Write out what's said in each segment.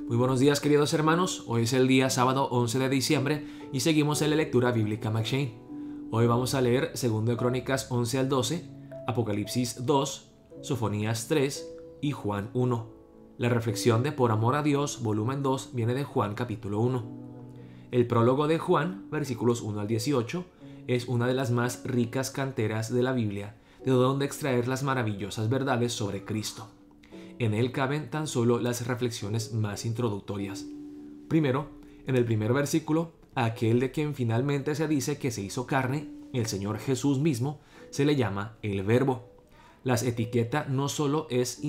Muy buenos días, queridos hermanos. Hoy es el día sábado 11 de diciembre y seguimos en la lectura bíblica McShane. Hoy vamos a leer 2 de Crónicas 11 al 12, Apocalipsis 2, Sofonías 3 y Juan 1. La reflexión de Por amor a Dios, volumen 2, viene de Juan capítulo 1. El prólogo de Juan, versículos 1 al 18, es una de las más ricas canteras de la Biblia, de donde extraer las maravillosas verdades sobre Cristo. En él caben tan solo las reflexiones más introductorias. Primero, en el primer versículo, a aquel de quien finalmente se dice que se hizo carne, el Señor Jesús mismo, se le llama el Verbo. La etiqueta no solo es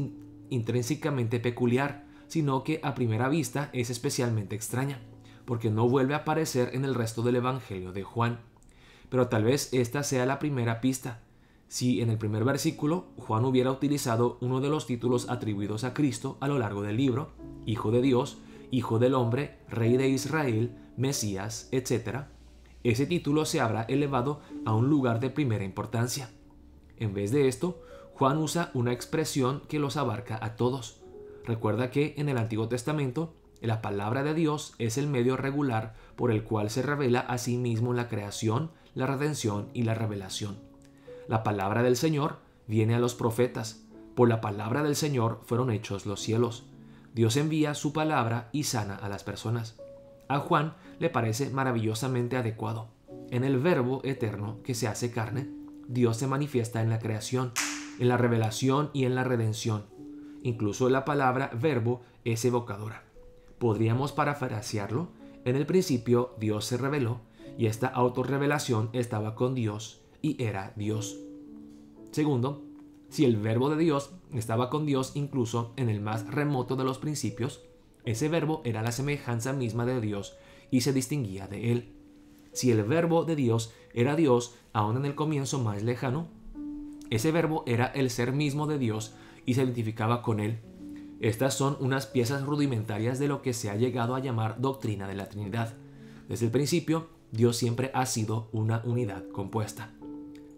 intrínsecamente peculiar, sino que a primera vista es especialmente extraña, porque no vuelve a aparecer en el resto del Evangelio de Juan. Pero tal vez esta sea la primera pista. Si en el primer versículo Juan hubiera utilizado uno de los títulos atribuidos a Cristo a lo largo del libro, Hijo de Dios, Hijo del Hombre, Rey de Israel, Mesías, etc., ese título se habrá elevado a un lugar de primera importancia. En vez de esto, Juan usa una expresión que los abarca a todos. Recuerda que en el Antiguo Testamento, la palabra de Dios es el medio regular por el cual se revela a sí mismo la creación, la redención y la revelación. La palabra del Señor viene a los profetas. Por la palabra del Señor fueron hechos los cielos. Dios envía su palabra y sana a las personas. A Juan le parece maravillosamente adecuado. En el Verbo eterno que se hace carne, Dios se manifiesta en la creación, en la revelación y en la redención. Incluso la palabra verbo es evocadora. Podríamos parafrasearlo: en el principio Dios se reveló, y esta autorrevelación estaba con Dios y era Dios. Segundo, si el verbo de Dios estaba con Dios incluso en el más remoto de los principios, ese verbo era la semejanza misma de Dios y se distinguía de él. Si el verbo de Dios era Dios aún en el comienzo más lejano, ese verbo era el ser mismo de Dios y se identificaba con él. Estas son unas piezas rudimentarias de lo que se ha llegado a llamar doctrina de la Trinidad. Desde el principio, Dios siempre ha sido una unidad compuesta.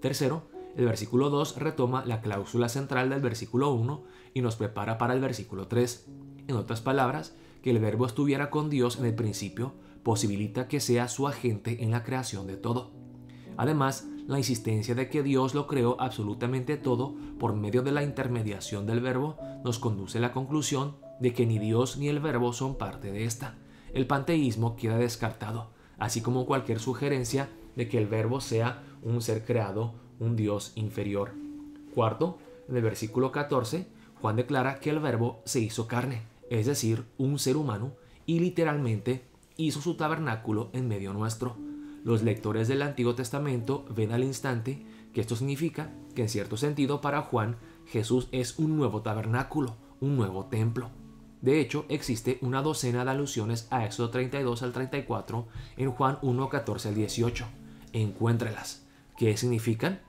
Tercero, el versículo 2 retoma la cláusula central del versículo 1 y nos prepara para el versículo 3. En otras palabras, que el verbo estuviera con Dios en el principio posibilita que sea su agente en la creación de todo. Además, la insistencia de que Dios lo creó absolutamente todo por medio de la intermediación del verbo nos conduce a la conclusión de que ni Dios ni el verbo son parte de esta. El panteísmo queda descartado, así como cualquier sugerencia de que el verbo sea un ser creado, un Dios inferior. Cuarto, en el versículo 14, Juan declara que el verbo se hizo carne, es decir, un ser humano, y literalmente hizo su tabernáculo en medio nuestro. Los lectores del Antiguo Testamento ven al instante que esto significa que en cierto sentido para Juan, Jesús es un nuevo tabernáculo, un nuevo templo. De hecho, existe una docena de alusiones a Éxodo 32 al 34 en Juan 1, 14 al 18. Encuéntrelas. ¿Qué significan?